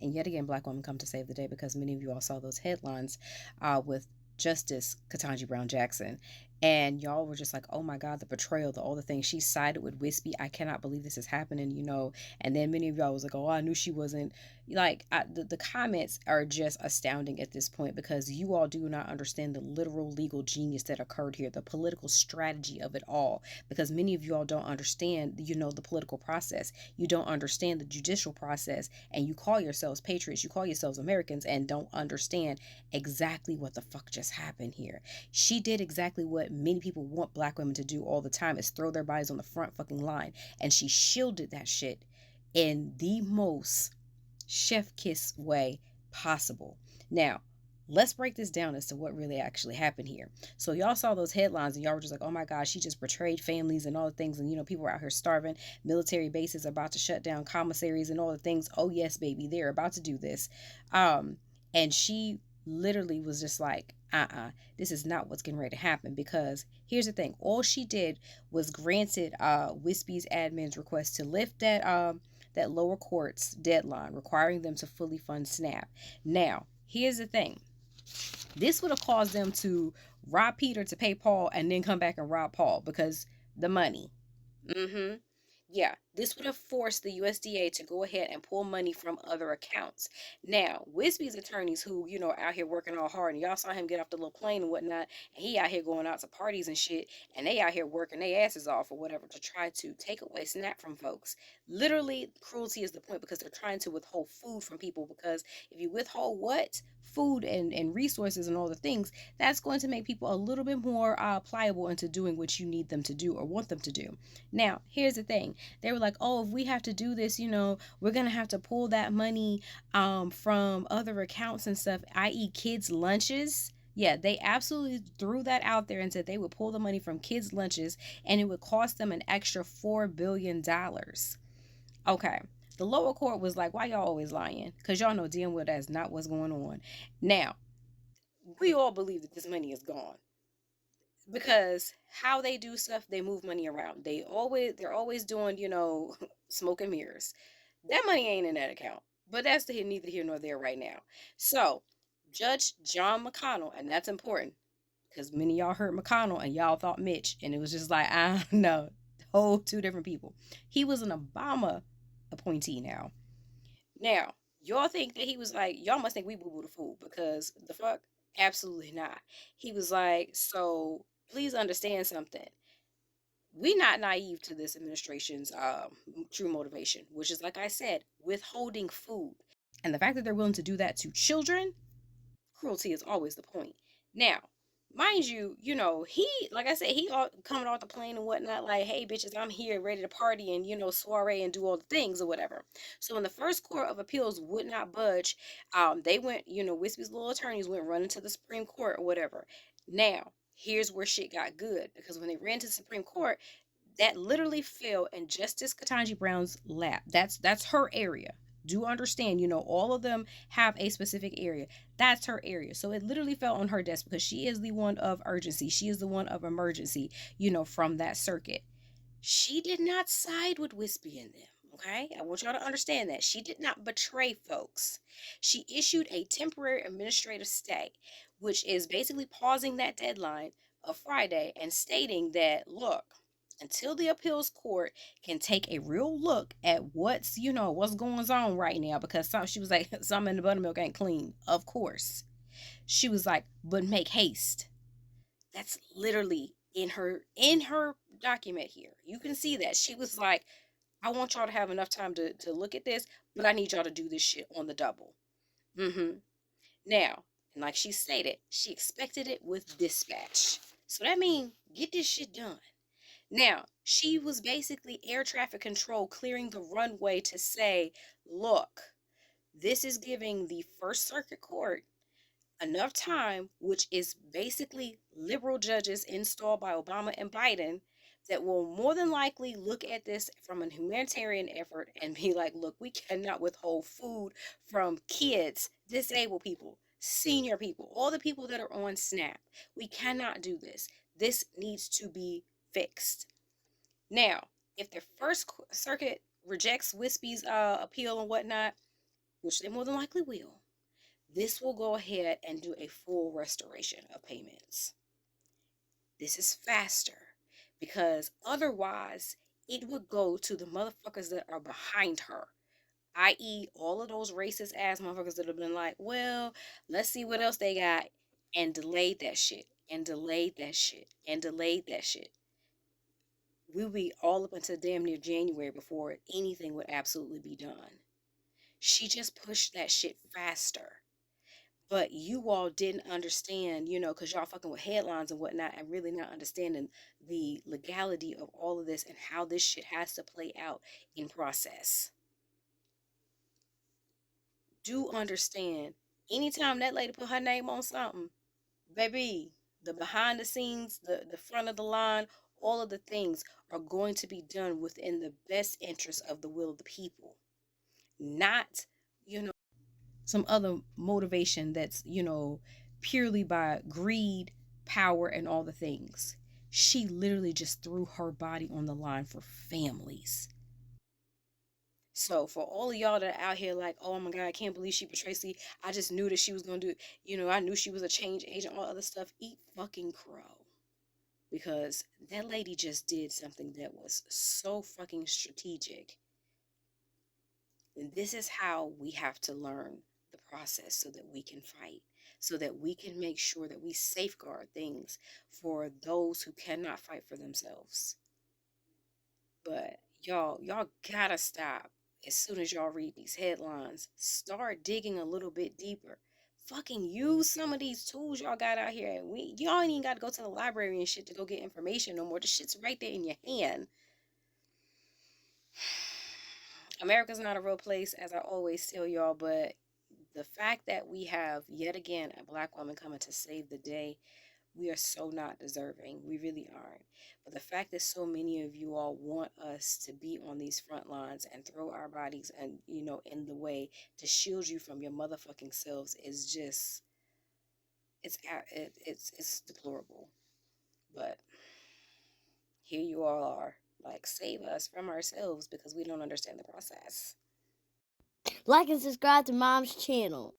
And yet again, Black women come to save the day, because many of you all saw those headlines with Justice Ketanji Brown Jackson. And y'all were just like, oh my God, the betrayal, all the things. She sided with Wispy. I cannot believe this is happening, And then many of y'all was like, oh, I knew she wasn't. Like, the comments are just astounding at this point, because you all do not understand the literal legal genius that occurred here, the political strategy of it all. Because many of you all don't understand, the political process. You don't understand the judicial process, and you call yourselves patriots, you call yourselves Americans, and don't understand exactly what the fuck just happened here. She did exactly what many people want Black women to do all the time, is throw their bodies on the front fucking line. And she shielded that shit in the most chef kiss way possible. Now, let's break this down as to what really actually happened here. So y'all saw those headlines and y'all were just like, oh my God, she just betrayed families and all the things. And, people are out here starving. Military bases are about to shut down, commissaries and all the things. Oh yes, baby, they're about to do this. And she literally was just like, this is not what's getting ready to happen. Because here's the thing. All she did was granted Wispy's admin's request to lift that lower court's deadline, requiring them to fully fund SNAP. Now, here's the thing. This would have caused them to rob Peter to pay Paul, and then come back and rob Paul, because the money. Yeah, this would have forced the USDA to go ahead and pull money from other accounts. Now, Wispy's attorneys, who, are out here working all hard, and y'all saw him get off the little plane and whatnot, and he out here going out to parties and shit, and they out here working their asses off or whatever to try to take away SNAP from folks. Literally, cruelty is the point, because they're trying to withhold food from people, because if you withhold what? Food and resources and all the things, that's going to make people a little bit more pliable into doing what you need them to do or want them to do. Now, here's the thing. They were like, oh, if we have to do this, we're going to have to pull that money from other accounts and stuff, i.e. kids' lunches. Yeah, they absolutely threw that out there and said they would pull the money from kids' lunches, and it would cost them an extra $4 billion. Okay. The lower court was like, why y'all always lying? Because y'all know damn well that's not what's going on. Now, we all believe that this money is gone, because how they do stuff, they move money around. They're always doing, smoke and mirrors. That money ain't in that account. But that's neither here nor there right now. So, Judge John McConnell, and that's important, because many of y'all heard McConnell and y'all thought Mitch, and it was just like, I don't know, whole two different people. He was an Obama appointee now. Now, y'all think that he was like, y'all must think we boo-boo the fool, because the fuck? Absolutely not. He was like, so please understand something. We not naive to this administration's true motivation, which is, like I said, withholding food. And the fact that they're willing to do that to children, cruelty is always the point. Now, mind you, he, like I said, he coming off the plane and whatnot, like, hey, bitches, I'm here ready to party and, soiree and do all the things or whatever. So when the first court of appeals would not budge, they went, Wispy's little attorneys went running to the Supreme Court or whatever. Now, here's where shit got good, because when they ran to the Supreme Court, that literally fell in Justice Ketanji Brown's lap. That's her area. Do understand, all of them have a specific area. That's her area. So it literally fell on her desk, because she is the one of urgency. She is the one of emergency, from that circuit. She did not side with Wispy and them. Okay, I want y'all to understand that. She did not betray folks. She issued a temporary administrative stay, which is basically pausing that deadline of Friday and stating that, look, until the appeals court can take a real look at what's going on right now, because she was like, some in the buttermilk ain't clean. Of course. She was like, but make haste. That's literally in her document here. You can see that. She was like, I want y'all to have enough time to look at this, but I need y'all to do this shit on the double. Now, and like she stated, she expected it with dispatch. So that means get this shit done. Now, she was basically air traffic control clearing the runway to say, look, this is giving the First Circuit Court enough time, which is basically liberal judges installed by Obama and Biden, that will more than likely look at this from a humanitarian effort and be like, look, we cannot withhold food from kids, disabled people, senior people, all the people that are on SNAP. We cannot do this. This needs to be fixed. Now, if the First Circuit rejects Wispy's appeal and whatnot, which they more than likely will, this will go ahead and do a full restoration of payments. This is faster because otherwise it would go to the motherfuckers that are behind her, i.e., all of those racist ass motherfuckers that have been like, well, let's see what else they got, and delayed that shit, and delayed that shit, and delayed that shit. We'll be all up until damn near January before anything would absolutely be done. She just pushed that shit faster. But you all didn't understand, because y'all fucking with headlines and whatnot and really not understanding the legality of all of this and how this shit has to play out in process. Do understand, anytime that lady put her name on something, baby, the behind the scenes, the front of the line, all of the things are going to be done within the best interest of the will of the people. Not, some other motivation that's, purely by greed, power, and all the things. She literally just threw her body on the line for families. So for all of y'all that are out here like, oh my God, I can't believe she betrayed Tracy. I just knew that she was gonna do, I knew she was a change agent, all other stuff. Eat fucking crow. Because that lady just did something that was so fucking strategic. And this is how we have to learn the process so that we can fight, so that we can make sure that we safeguard things for those who cannot fight for themselves. But y'all gotta stop. As soon as y'all read these headlines, start digging a little bit deeper. Fucking use some of these tools y'all got out here. And y'all ain't even got to go to the library and shit to go get information no more. The shit's right there in your hand. America's not a real place, as I always tell y'all, but the fact that we have yet again a black woman coming to save the day, we are so not deserving. We really aren't. But the fact that so many of you all want us to be on these front lines and throw our bodies and in the way to shield you from your motherfucking selves is just it's deplorable. But here you all are, like, save us from ourselves because we don't understand the process. Like and subscribe to Mom's channel.